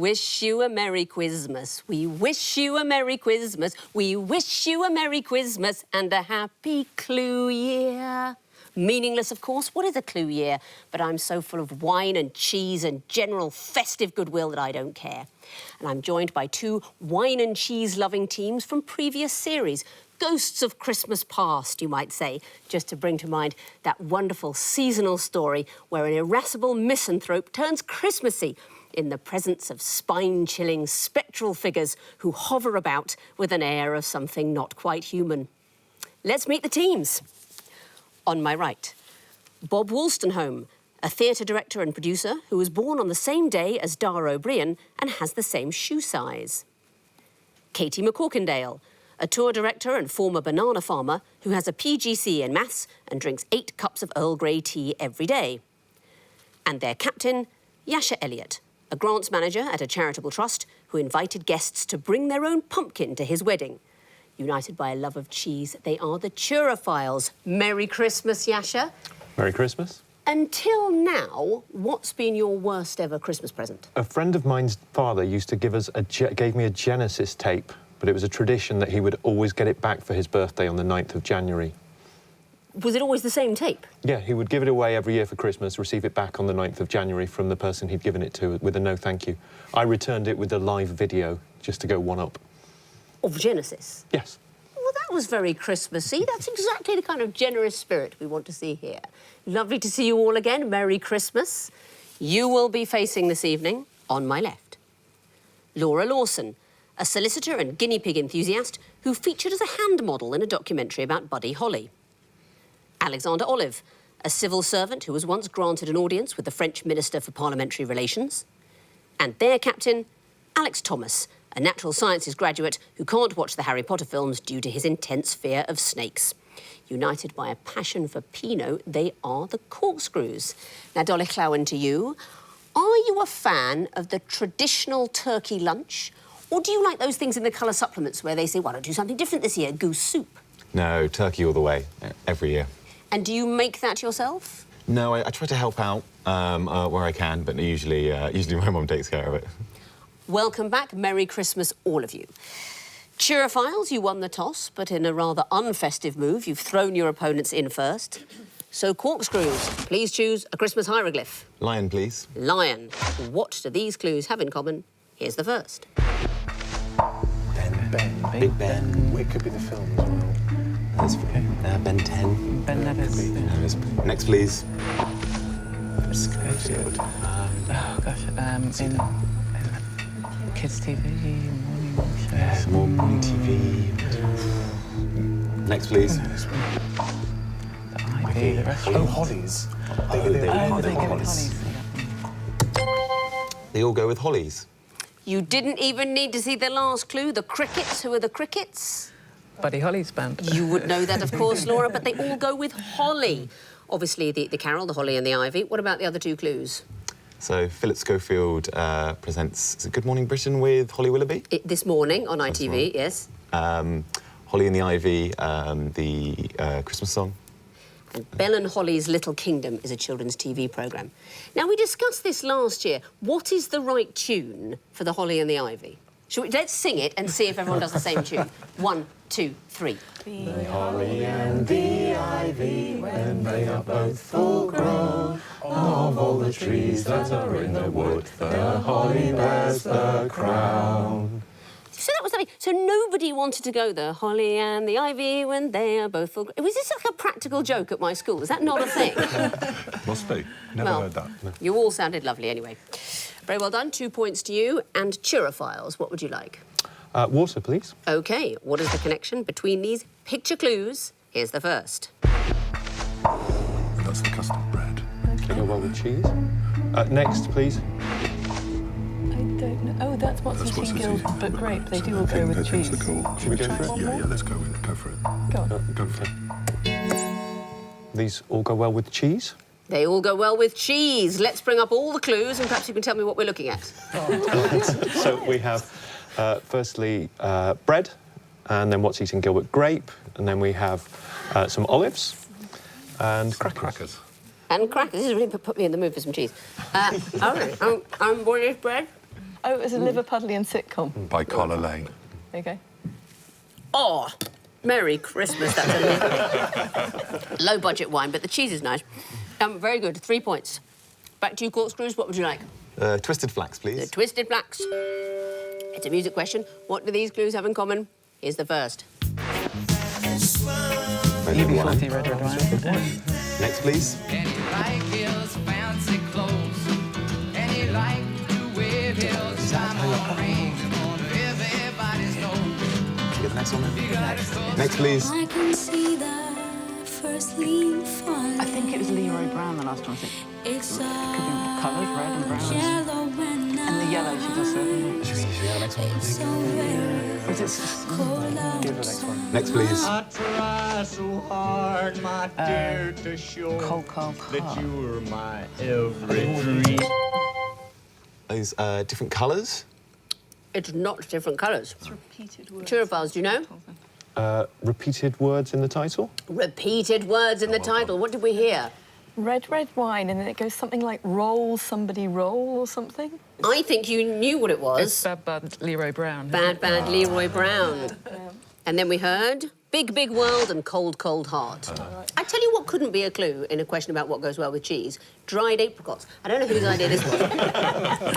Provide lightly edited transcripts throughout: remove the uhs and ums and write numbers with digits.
wish you a Merry Quizmas. We wish you a Merry Quizmas. We wish you a Merry Quizmas and a Happy Clue Year. Meaningless, of course. What is a clue year? But I'm so full of wine and cheese and general festive goodwill that I don't care. And I'm joined by two wine and cheese-loving teams from previous series. Ghosts of Christmas past, you might say, just to bring to mind that wonderful seasonal story where an irascible misanthrope turns Christmassy in the presence of spine-chilling spectral figures who hover about with an air of something not quite human. Let's meet the teams. On my right, Bob Wolstenholme, a theatre director and producer who was born on the same day as Dara O'Brien and has the same shoe size. Katie McCorkindale, a tour director and former banana farmer who has a PGC in maths and drinks 8 cups of Earl Grey tea every day. And their captain, Yasha Elliott, a grants manager at a charitable trust who invited guests to bring their own pumpkin to his wedding. United by a love of cheese, they are the Turophiles. Merry Christmas, Yasha. Merry Christmas. Until now, what's been your worst ever Christmas present? A friend of mine's father used to gave me a Genesis tape, but it was a tradition that he would always get it back for his birthday on the 9th of January. Was it always the same tape? Yeah, he would give it away every year for Christmas, receive it back on the 9th of January from the person he'd given it to with a no thank you. I returned it with a live video just to go one up. Of Genesis? Yes. Well, that was very Christmassy. That's exactly the kind of generous spirit we want to see here. Lovely to see you all again. Merry Christmas. You will be facing this evening on my left. Laura Lawson, a solicitor and guinea pig enthusiast who featured as a hand model in a documentary about Buddy Holly. Alexander Olive, a civil servant who was once granted an audience with the French Minister for Parliamentary Relations. And their captain, Alex Thomas, a natural sciences graduate who can't watch the Harry Potter films due to his intense fear of snakes. United by a passion for Pinot, they are the Corkscrews. Now, Dolly Clowen, to you. Are you a fan of the traditional turkey lunch? Or do you like those things in the colour supplements where they say, well, I'll do something different this year, goose soup? No, turkey all the way, every year. And do you make that yourself? No, I try to help out where I can, but usually my mum takes care of it. Welcome back. Merry Christmas, all of you. Turophiles, you won the toss, but in a rather unfestive move, you've thrown your opponents in first. So, Corkscrews, please choose a Christmas hieroglyph. Lion, please. Lion. What do these clues have in common? Here's the first. Ben. Big Ben. It could be the film as well. That's okay. Ben 10. Ben Nevis. Next, please. Oh, gosh. In Kids TV, morning shows. Yeah, morning TV. Next, please. The Ivy, the restaurant. Oh, Hollies. They go with Hollies. They all go with Hollies. You didn't even need to see the last clue. The Crickets. Who are the Crickets? Buddy Holly's band. You would know that, of course, Laura, but they all go with Holly. Obviously, the carol, the Holly and the Ivy. What about the other two clues? So, Philip Schofield presents Good Morning Britain with Holly Willoughby. This morning on ITV, yes. Holly and the Ivy, the Christmas song. And Belle and Holly's Little Kingdom is a children's TV programme. Now, we discussed this last year. What is the right tune for the Holly and the Ivy? Let's sing it and see if everyone does the same tune. 1, 2, 3. The holly and the ivy, when they are both full grown, of all the trees that are in the wood, the holly bears the crown. So that was lovely. So nobody wanted to go the Holly and the Ivy when they are both full grown. Was this like a practical joke at my school? Is that not a thing? Must be. Never heard that. No. You all sounded lovely anyway. Very well done. 2 points to you. And Turophiles, what would you like? Water, please. OK, what is the connection between these picture clues? Here's the first. That's the custard bread. They go well with cheese. Next, please. I don't know. Oh, that's what's eating guild, but grape. They do all go with cheese. Should we go for it? Yeah, let's go with it. Go for it. Go on. Go for it. These all go well with cheese. They all go well with cheese. Let's bring up all the clues and perhaps you can tell me what we're looking at. So we have, firstly, bread, and then what's eating Gilbert, grape, and then we have some olives and crackers. And crackers. This has really put me in the mood for some cheese. I'm British bread. Oh, it was a Liverpudlian sitcom. By Collar Lane. There you go. Oh, Merry Christmas. That's a low-budget wine, but the cheese is nice. Very good. 3 points. Back to you, Corkscrews. What would you like? Twisted Flax, please. The Twisted Flax. It's a music question. What do these clues have in common? Here's the first. UB40 Red Red Wine. Next, please. And he like his fancy clothes. And he like to wear his diamond ring. Everybody's knows. Get the next one then. Next, please. I can see the first leaf falling. I think it was Leroy Brown, the last one. It's Could be coloured, red and brown. yellow when And the yellow, she does say. Should we have the next one? it's so very Was it... cold Next, please. I try so hard, my dear, to show Cold, cold, that cold. you're my every dream. Those different colours. It's not different colours. It's repeated words. Turophiles, do you know? Repeated words in the title? Repeated words in the title. What did we hear? Red wine, and then it goes something like roll, somebody roll, or something. I think you knew what it It's was. Bad Leroy Brown. Bad Leroy Brown. And then we heard Big World and Cold Heart. I tell you what couldn't be a clue in a question about what goes well with cheese. Dried apricots. I don't know whose idea this was.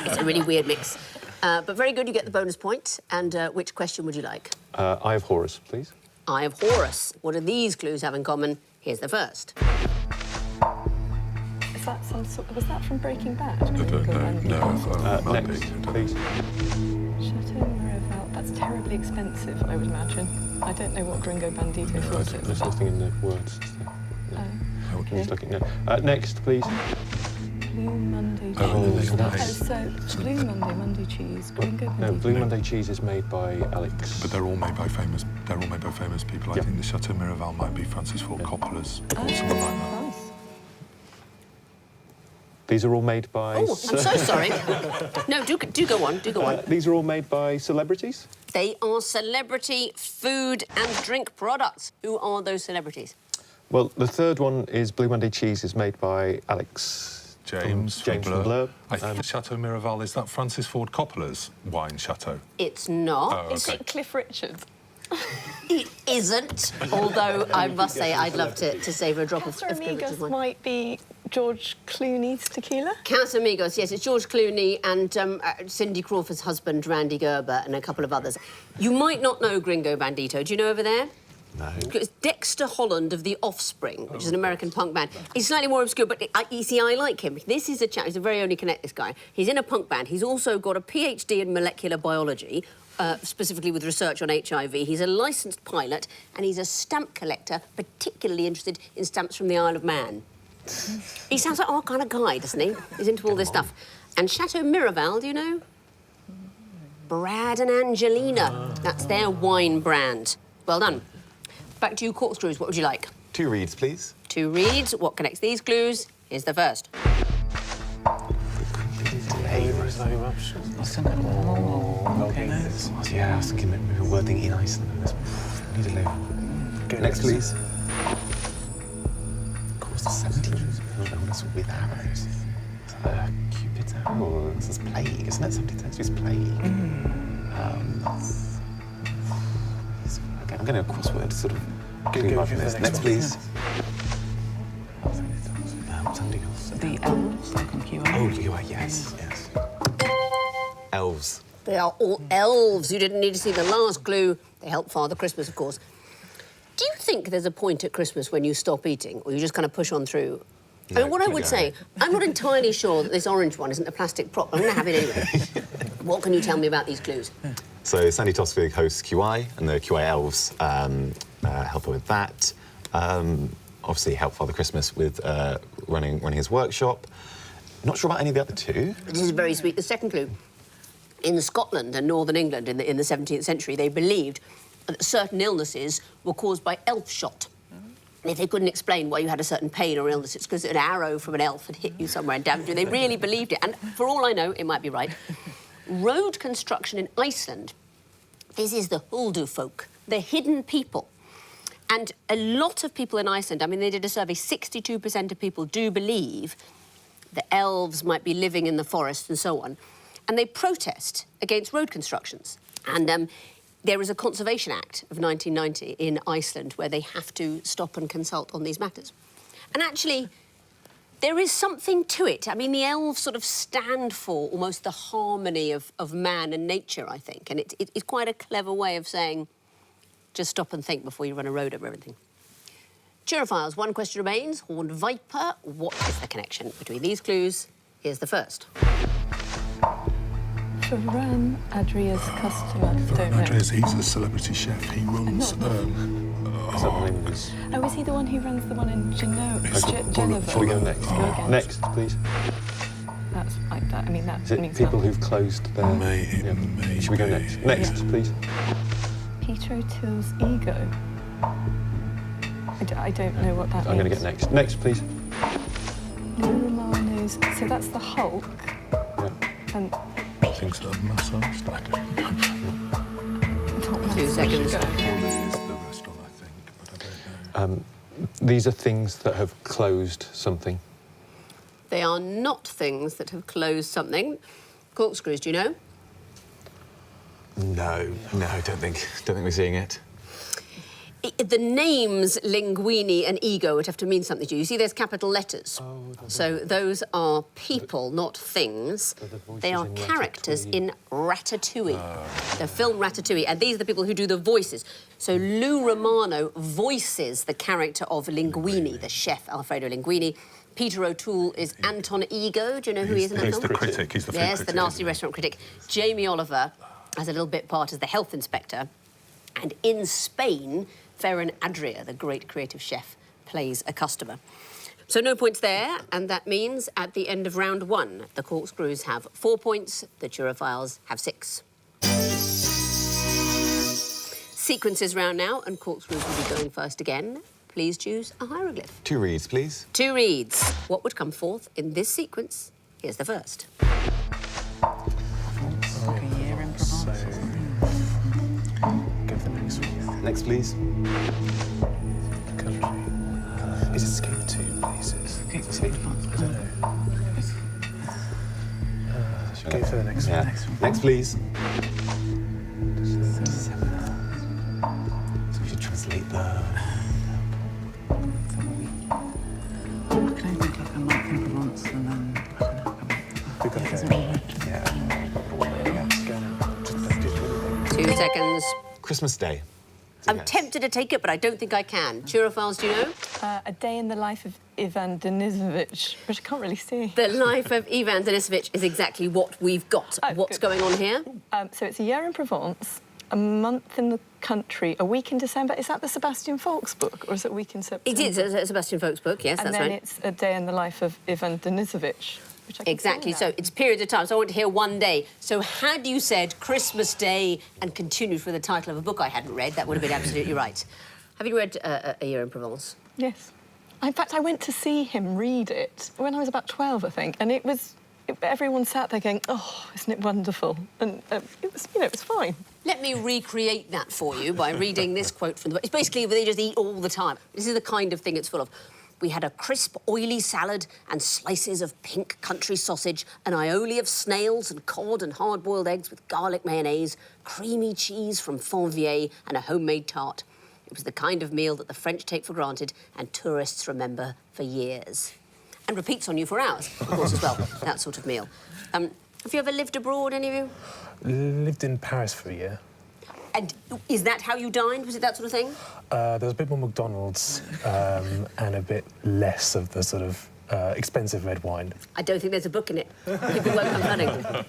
It's a really weird mix. But very good, you get the bonus point. And which question would you like? Eye of Horus, please. Eye of Horus. What do these clues have in common? Here's the first. Is that some sort? Was that from Breaking Bad? Next, please. Chateau Miraval. That's terribly expensive, I would imagine. I don't know what Gringo Bandito thought it was. There's nothing in the words. Oh, Can you just look at next, please. Blue Monday cheese. So Blue Monday cheese. Gringo Bandito. No, Blue Monday cheese is made by Alex. But they're all made by famous. They're all made by famous people. I Yeah. think the Chateau Miraval might be Francis Ford Coppola's or something like that. Nice. These are all made by... Oh, I'm so sorry. No, do go on, do go on. These are all made by celebrities? They are celebrity food and drink products. Who are those celebrities? Well, the third one is Blue Monday cheese is made by Alex. James from from Blur. I And- think Chateau Miraval, is that Francis Ford Coppola's wine chateau? It's not. Oh, Is okay. it Cliff Richard? It isn't. Although I must say I'd love to savour a drop of Cliff Casamigos Richard's wine. might be George Clooney's tequila. Casamigos, yes, it's George Clooney and Cindy Crawford's husband, Randy Gerber, and a couple of others. You might not know Gringo Bandito. Do you know over there? No. It's Dexter Holland of The Offspring, which is an American punk band. He's slightly more obscure, but you see, I like him. This is a chap, he's a very only connect, this guy. He's in a punk band. He's also got a PhD in molecular biology, specifically with research on HIV. He's a licensed pilot, and he's a stamp collector, particularly interested in stamps from the Isle of Man. He sounds like our kind of guy, doesn't he? He's into all this stuff. And Chateau Miraval, do you know? Brad and Angelina. That's their wine brand. Well done. Back to you, Corkscrews. What would you like? 2 reads, please. 2 reads. What connects these clues? Here's the first. Okay, no. Yeah, I was thinking maybe a word thing in Iceland. Need to know. Next, please. Of course, the 17th. I don't know what's with arrows. Cupid's arrow. This is plague, isn't it? 17th is plague. Okay, I'm going to crossword sort of. Next, please. Somebody else. The elves, like on QI. Oh, you are, yes. Elves. They are all elves. You didn't need to see the last clue. They help Father Christmas, of course. Do you think there's a point at Christmas when you stop eating, or you just kind of push on through? I mean, what I would say, I'm not entirely sure that this orange one isn't a plastic prop. I'm going to have it anyway. What can you tell me about these clues? So Sandy Tosvig hosts QI, and the QI elves help her with that. Obviously, help Father Christmas with running his workshop. Not sure about any of the other two. This is very sweet. The second clue. In Scotland and northern England in the 17th century, they believed that certain illnesses were caused by elf shot. And if they couldn't explain why you had a certain pain or illness, it's because an arrow from an elf had hit you somewhere and damaged you. They really believed it. And for all I know, it might be right. Road construction in Iceland, this is the Huldu folk, the hidden people. And a lot of people in Iceland, I mean, they did a survey, 62% of people do believe that elves might be living in the forest and so on. and they protest against road constructions. And there is a Conservation Act of 1990 in Iceland where they have to stop and consult on these matters. And actually, there is something to it. I mean, the elves sort of stand for almost the harmony of man and nature, I think. And it's quite a clever way of saying, just stop and think before you run a road over everything. Turophiles, one question remains. Horned viper, what is the connection between these clues? Here's the first. Ferran Adria's customer. Don't know. Andreas, he's a celebrity chef. He runs. Is that the name of his? Oh, is he the one who runs the one in Geneva? Shall we go next? Go again. Next, please. That's like that. I mean, that Is it means people nothing. who've closed their... May. Shall we go next? Next, please. Pietro Till's ego. I don't know what that means. I'm going to get next. Next, please. Lou Romano's. So that's the Hulk. Yeah. And Things that are massaged. I don't know. 2 seconds. Well, there is the restaurant, I think, but I don't know. These are things that have closed something. They are not things that have closed something. Corkscrews, do you know? No, don't think we're seeing it. The names linguini and ego would have to mean something to you. You see, there's capital letters. So those are people, not things. They are characters in Ratatouille, the film Ratatouille. And these are the people who do the voices. So Lou Romano voices the character of Linguini, the chef Alfredo Linguini. Peter O'Toole is Anton Ego. Do you know who he is in that He's film? the critic. He's the food Yes, critic. the nasty restaurant critic. Jamie Oliver has a little bit part as the health inspector. And in Spain, Ferran Adria, the great creative chef, plays a customer. So no points there, and that means at the end of round 1, the Corkscrews have 4 points, the Turophiles have 6. Sequences round now, and Corkscrews will be going first again. Please choose a hieroglyph. 2 reads, please. 2 reads. What would come forth in this sequence? Here's the first. Like a year in Provence. Go for the next one. Next, please. The country. Is it escape to places? Escape to France. I don't know. Should we go for the next Yeah. one? Next, please. So we should translate the... I can only think like a month in Provence and then I don't know. We've got to go. Yeah. Let's go now. Just don't do anything. 2 seconds. Christmas Day. I'm Yes. tempted to take it, but I don't think I can. Turophiles, do you know? A day in the life of Ivan Denisovich, which I can't really see. The life of Ivan Denisovich is exactly what we've got. Oh, What's good. going on here? So it's a year in Provence, a month in the country, a week in December. Is that the Sebastian Faulks book, or is it a week in September? It is Sebastian Faulks' book, yes, And that's then right. it's a day in the life of Ivan Denisovich, which I can Exactly, see so now. it's periods of time. So I want to hear one day. So had you said Christmas Day and continued with the title of a book I hadn't read, that would have been absolutely right. Have you read A Year in Provence? Yes. In fact, I went to see him read it when I was about 12, I think, and everyone sat there going, "Oh, isn't it wonderful?" And it was, it was fine. Let me recreate that for you by reading this quote from the book. It's basically they just eat all the time. This is the kind of thing it's full of. We had a crisp, oily salad and slices of pink country sausage, an aioli of snails and cod and hard-boiled eggs with garlic mayonnaise, creamy cheese from Fonvier and a homemade tart. It was the kind of meal that the French take for granted and tourists remember for years. And repeats on you for hours, of course, as well, that sort of meal. Have you ever lived abroad, any of you? Lived in Paris for a year. And is that how you dined? Was it that sort of thing? There was a bit more McDonald's and a bit less of the sort of expensive red wine. I don't think there's a book in it. People won't come running.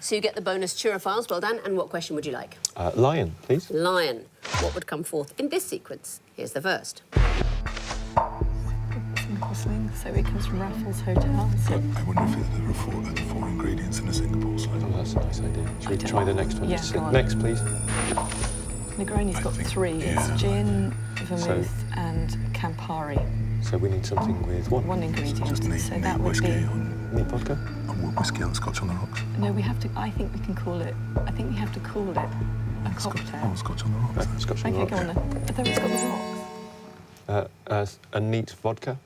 So you get the bonus Turophiles, well done. And what question would you like? Lion, please. Lion. What would come forth in this sequence? Here's the first. Whistling, so it comes from Raffles Hotel. So I wonder if there are four ingredients in a Singapore salad. Oh, that's a nice idea. Should we try the next one? Yeah, Just go on. next, please. Negroni's got think- 3. yeah. It's gin, vermouth, and Campari. So we need something with what? One ingredient. Just neat, So neat that would whiskey be. Neat vodka? and whiskey and scotch on the rocks. No, we have to. I think we can call it. I think we have to call it a cocktail. Scotch on the rocks. Scotch on the Okay, go on rocks. then. I thought it's got the rocks. A neat vodka?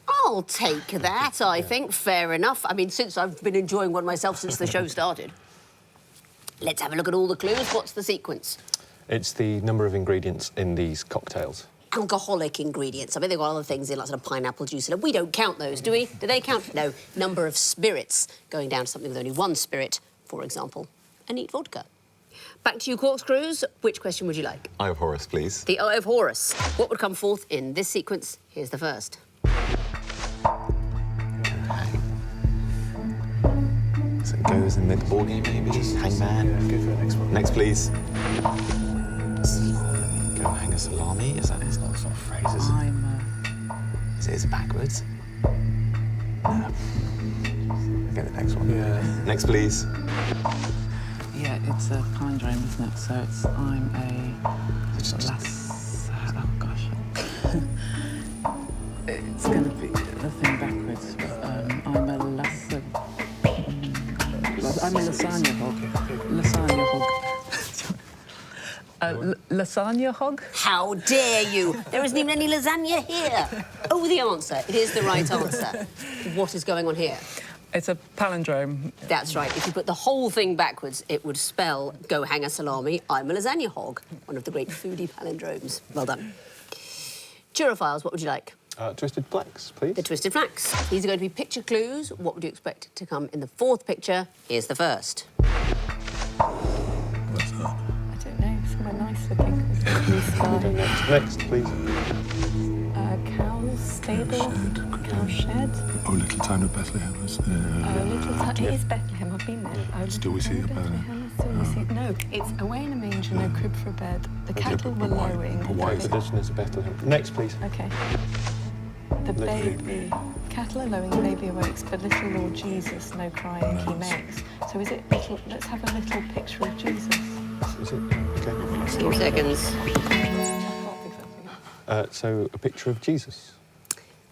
Oh, I'll take that, I think. Fair enough. I mean, since I've been enjoying one myself since the show started. Let's have a look at all the clues. What's the sequence? It's the number of ingredients in these cocktails. Alcoholic ingredients. I mean, they've got other things in, like sort of pineapple juice. We don't count those, do we? Do they count? No. Number of spirits. Going down to something with only one spirit, for example, a neat vodka. Back to you, Corkscrews. Which question would you like? Eye of Horus, please. The Eye of Horus. What would come forth in this sequence? Here's the first. So it goes in the ball game, maybe? Hangman. Yeah, go for the next one. Next, please. Go hang a salami. Is that? It's not a phrase, is it? Is it backwards? No. Okay, the next one. Yeah. Next, please. Yeah, it's a palindrome, isn't it? So it's I'm a oh gosh. It's going to be the thing backwards, but I'm a lasagna hog. Lasagna hog. Lasagna hog? How dare you? There isn't even any lasagna here. Oh, the answer. It is the right answer. What is going on here? It's a palindrome. That's right. If you put the whole thing backwards, it would spell go hang a salami, I'm a lasagna hog. One of the great foodie palindromes. Well done. Turophiles, what would you like? Twisted flax, please. The Twisted Flax. These are going to be picture clues. What would you expect to come in the fourth picture? Here's the first. I don't know, somewhere nice looking. Blue sky. Next, please. Cow stable, cow shed. Oh, little town of Bethlehem. Little town. It is Bethlehem. I've been there. Still we see it, Bethlehem. Still we see it. No, it's away in a manger, no crib for a bed. The cattle were lowing. The tradition is Bethlehem. Next, please. Okay. The baby. Cattle are lowing, the baby awakes, but little Lord Jesus, no crying he makes. So is it little? Let's have a little picture of Jesus. Is it? Okay. 2 seconds. So, a picture of Jesus.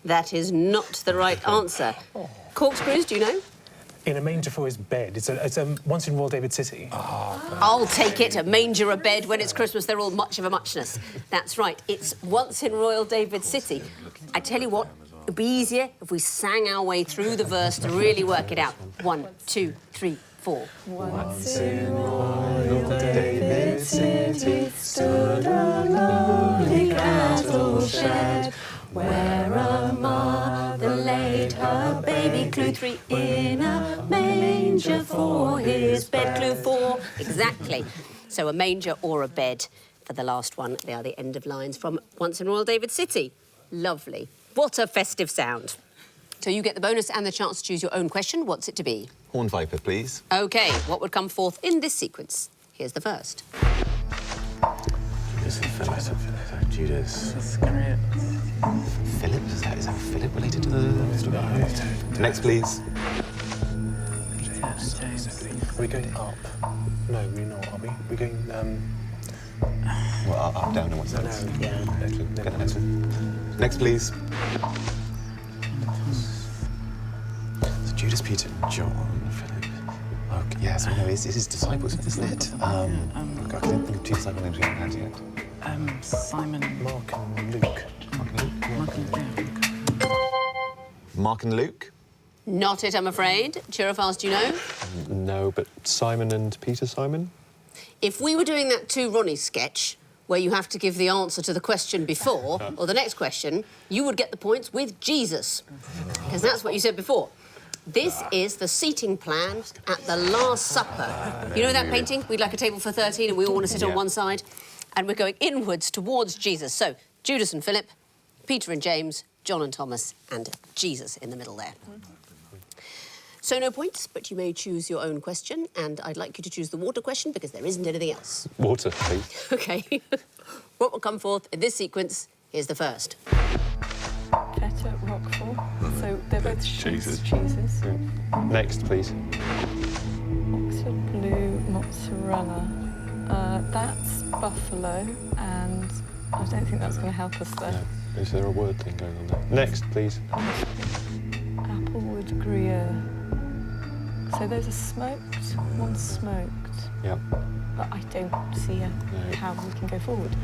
That is not the right answer. Corkscrews, do you know? In a manger for his bed. It's a once in Royal David City. I'll take it. A manger, a bed. When it's Christmas, they're all much of a muchness. That's right. It's once in Royal David City. I tell you what, it'd be easier if we sang our way through the verse to really work it out. 1, 2, 3, 4. Once in Royal David City stood a lowly cattle shed, where a mother laid her baby. Clue 3, in a manger for his bed. Clue 4, exactly. So a manger or a bed for the last one. They are the end of lines from Once in Royal David City. Lovely. What a festive sound. So you get the bonus and the chance to choose your own question. What's it to be? Horned Viper, please. OK, what would come forth in this sequence? Here's the first. Judas. Iscariot. Philip? Is that Philip related to the story? Next, please. James. Are we going up? No, we're not, are we? We're going, Well, up, down, and what's that? no, yeah. Get the next one. Next, please. So Judas, Peter, John, Philip. Okay, yes, I know, it's his disciples, isn't it? I can't think of two disciple names we haven't had yet. Simon. Mark and Luke. Mark and Luke? Not it, I'm afraid. Turophiles, do you know? No, but Simon and Peter Simon? If we were doing that To Ronnie sketch, where you have to give the answer to the question before, or the next question, you would get the points with Jesus. Because that's what you said before. This is the seating plan at the Last Supper. You know that painting? We'd like a table for 13 and we all want to sit on one side. And we're going inwards towards Jesus. So, Judas and Philip, Peter and James, John and Thomas, and Jesus in the middle there. So no points, but you may choose your own question, and I'd like you to choose the water question because there isn't anything else. Water, please. OK. What will come forth in this sequence? Here's the first. Feta, Roquefort. So they're both cheeses. Next, please. Oxford Blue Mozzarella. That's buffalo, and I don't think that's going to help us though. No. Is there a word thing going on there? Next, please. Applewood Gruyere. So those are smoked, one's smoked. Yeah. But I don't see how we can go forward.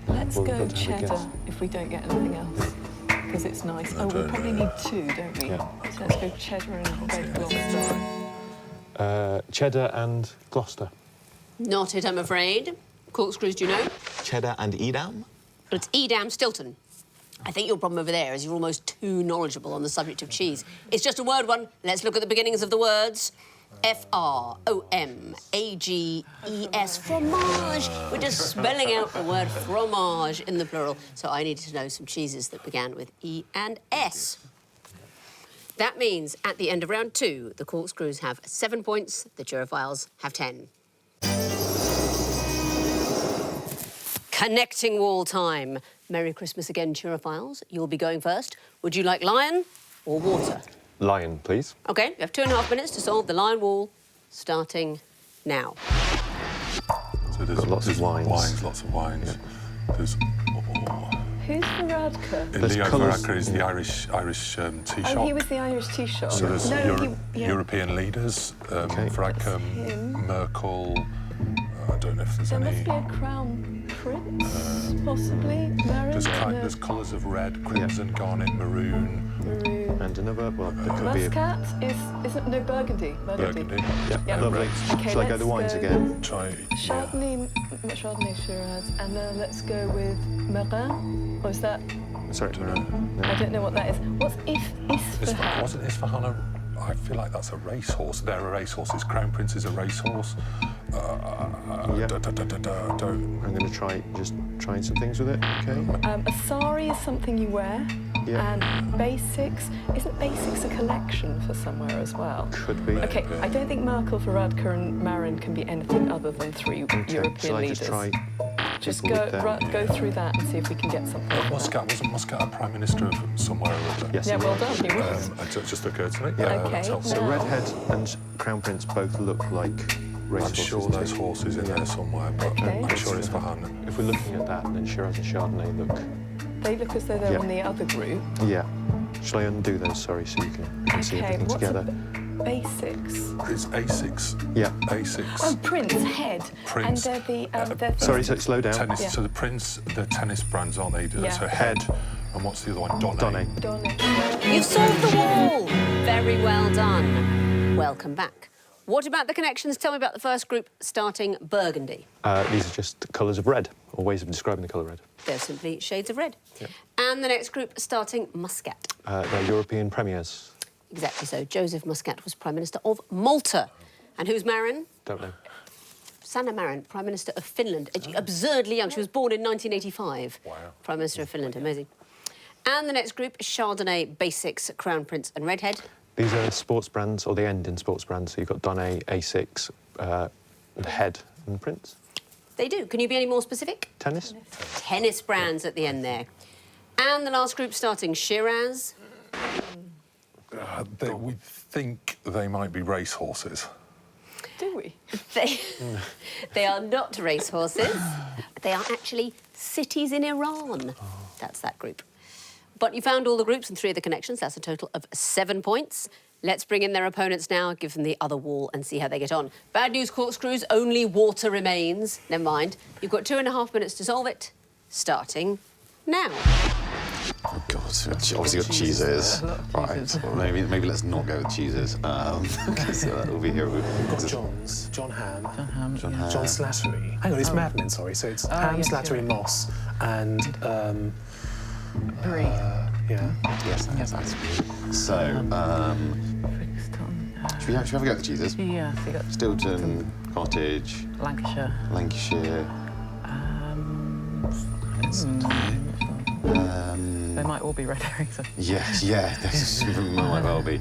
Let's Well, go have a cheddar guess. if we don't get anything else. because it's nice. Oh, we probably need two, don't we? Yeah. So let's go cheddar and red Gloucester. Cheddar and Gloucester. Not it, I'm afraid. Corkscrews, do you know? Cheddar and Edam? Well, it's Edam Stilton. I think your problem over there is you're almost too knowledgeable on the subject of cheese. It's just a word one. Let's look at the beginnings of the words. F-R-O-M-A-G-E-S, fromage. We're just spelling out the word fromage in the plural. So I needed to know some cheeses that began with E and S. That means at the end of round 2, the Corkscrews have 7 points, the Turophiles have 10. Connecting wall time. Merry Christmas again, Turophiles. You'll be going first. Would you like lion or water? Lion, please. OK, you have 2.5 minutes to solve the lion wall, starting now. So there's lots of wines. Lots of wines. Yeah. There's... Who's Varadkar? Leo Varadkar is the Irish tea shop. Oh, he was the Irish tea shop. So there's yeah. European leaders, Varadkar, Merkel. I don't know if there's there any. There must be a crown prince, possibly. Marin? There's colours of red, crimson, garnet, maroon. And another, well, there could be a... Muscat isn't, no, Burgundy. Burgundy. Yeah, lovely. Okay, Shall I go the wines again? Try... Chardonnay, Shiraz, and let's go with Marin. Or is that... Sorry. I don't know what that is. What's Isfahan? Wasn't Isfahan I feel like that's a racehorse. They're a racehorse. Crown Prince is a racehorse. I'm going to try just trying some things with it. Okay. A sari is something you wear. Yeah. And basics, isn't basics a collection for somewhere as well? Could be. Okay, I don't think Merkel, Varadkar and Marin can be anything other than 3 European Shall I leaders. just try? Just go through that and see if we can get something. Wasn't Muscat a Prime Minister of somewhere or other? Yes. Yeah, well done, he was. It just occurred to me. Yeah. Okay. So Redhead and Crown Prince both look like racehorses. I'm sure there's horses in there somewhere, but Okay. I'm sure it's Fahan. If we're looking at that, then Shiraz and Chardonnay look... They look as though they're Yeah. in the other group. Yeah. Shall I undo those, sorry, so you can see everything what's together? Basics? It's A6. Yeah. A6. Oh, Prince, head. Prince. And they're the... Sorry, so slow down. Tennis, Yeah. So the Prince, the tennis brands, aren't they? Yeah. So Head, and what's the other one? Donné. You've solved the wall. Very well done. Welcome back. What about the connections? Tell me about the first group, starting Burgundy. These are just colours of red, or ways of describing the colour red. They're simply shades of red. Yep. And the next group, starting Muscat. They're European premiers. Exactly so. Joseph Muscat was Prime Minister of Malta. And who's Marin? Don't know. Sanna Marin, Prime Minister of Finland. Absurdly young. She was born in 1985. Wow. Prime Minister of Finland. Amazing. And the next group, Chardonnay, Basics, Crown Prince and Redhead. These are sports brands, or they end in sports brands. So you've got Donné, A6, the Head and the Prince. They do. Can you be any more specific? Tennis. Tennis brands at the end there. And the last group, starting Shiraz. We think they might be racehorses. Do we? They are not racehorses. They are actually cities in Iran. That's that group. But you found all the groups and 3 of the connections. That's a total of 7 points. Let's bring in their opponents now, give them the other wall and see how they get on. Bad news, Corkscrews, only water remains. Never mind. You've got 2.5 minutes to solve it, starting now. Oh, God. Obviously got cheeses. Right. Well, maybe let's not go with cheeses. So that will be here. We've got John's, John Ham, Ham. John Slattery. Hang on, it's Mad Men, sorry. So it's Ham, yes, Slattery, Moss, and... Brie. Yeah. Yes, that's good. So, should we have a go at the cheeses? Yeah, so you got Stilton, Cottage, Lancashire. They might all be red herrings. Yeah, might well be.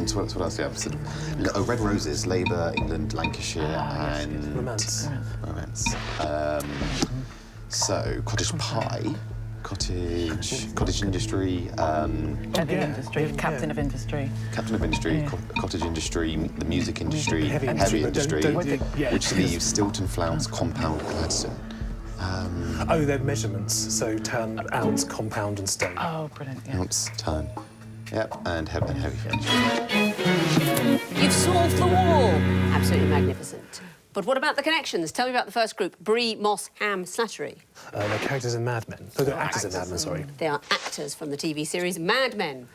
So what else do we have? Sort of, Red Roses, Labour, England, Lancashire, and Romance. So cottage pie, cottage industry. Heavy industry, captain of industry. Captain of industry, cottage industry, the music industry, Heavy industry, yeah. which leaves Stilton, Flounce, Compound, Gladstone. Oh, they're measurements, so ton, ounce, compound and stone. Oh, brilliant, yeah. Ounce, ton. Yep, and heavy industry. You've solved the wall. Absolutely magnificent. But what about the connections? Tell me about the first group, Brie, Moss, Ham, Slattery. They're characters in Mad Men. Oh, they're actors in Mad Men, sorry. They are actors from the TV series Mad Men.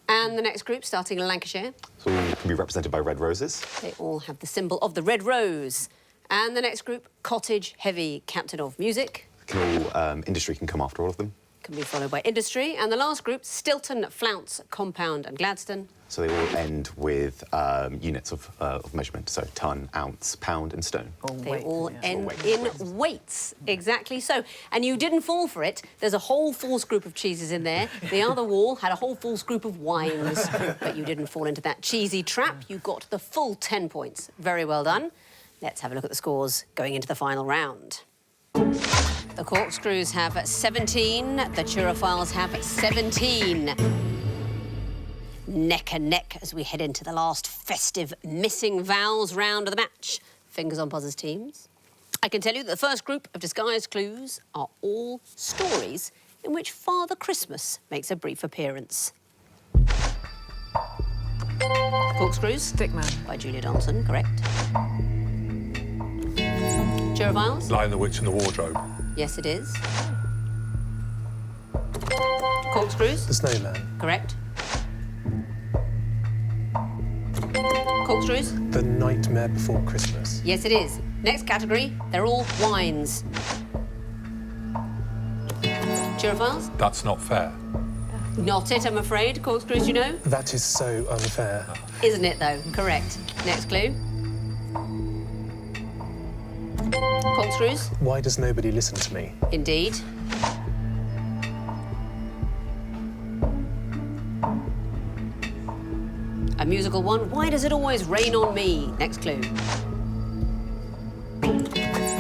And the next group, starting in Lancashire. So all can be represented by red roses. They all have the symbol of the red rose. And the next group, Cottage, Heavy, Captain of Music. Industry can come after all of them. Can be followed by Industry. And the last group, Stilton, Flounce, Compound and Gladstone. So they all end with units of measurement, so ton, ounce, pound and stone. They all end in weights, exactly so. And you didn't fall for it. There's a whole false group of cheeses in there. The other wall had a whole false group of wines. But you didn't fall into that cheesy trap. You got the full 10 points. Very well done. Let's have a look at the scores going into the final round. The Corkscrews have 17. The Turophiles have 17. Neck and neck as we head into the last festive missing vowels round of the match. Fingers on buzzers, teams. I can tell you that the first group of disguised clues are all stories in which Father Christmas makes a brief appearance. Corkscrews. Stickman. By Julia Donaldson, correct. Turophiles. Lion, the Witch and the Wardrobe. Yes, it is. Corkscrews. The Snowman. Correct. Corkscrews. The Nightmare Before Christmas. Yes, it is. Next category, they're all wines. Turophiles? That's Not Fair. Not it, I'm afraid. Corkscrews, you know? That is so unfair. Isn't it, though? Correct. Next clue. Corkscrews? Why does nobody listen to me? Indeed. A musical one. Why does it always rain on me? Next clue.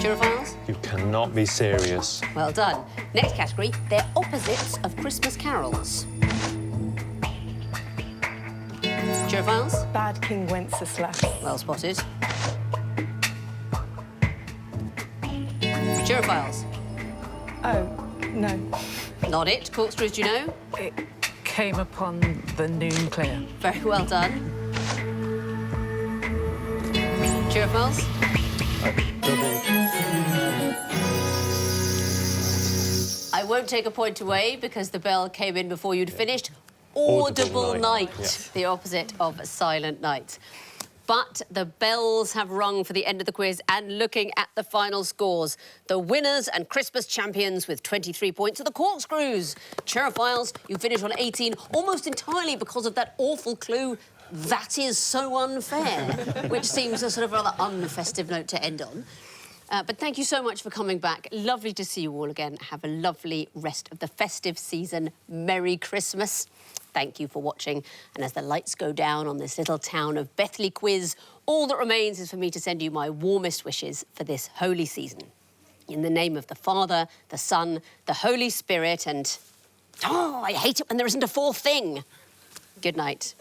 Turophiles? You cannot be serious. Well done. Next category, they're opposites of Christmas carols. Turophiles? Bad King Wenceslas. Well spotted. Turophiles? Oh, no. Not it. Corkscrews, do you know? It came upon the noon clear. Very well done. Turophiles? I won't take a point away because the bell came in before you'd finished. Audible night, the opposite of silent night. But the bells have rung for the end of the quiz, and looking at the final scores, the winners and Christmas champions with 23 points are the Corkscrews. Turophiles, you finish on 18, almost entirely because of that awful clue, that is so unfair, which seems a sort of rather unfestive note to end on. But thank you so much for coming back. Lovely to see you all again. Have a lovely rest of the festive season. Merry Christmas. Thank you for watching. And as the lights go down on this little town of Bethley Quiz, all that remains is for me to send you my warmest wishes for this holy season. In the name of the Father, the Son, the Holy Spirit, and... Oh, I hate it when there isn't a fourth thing. Good night.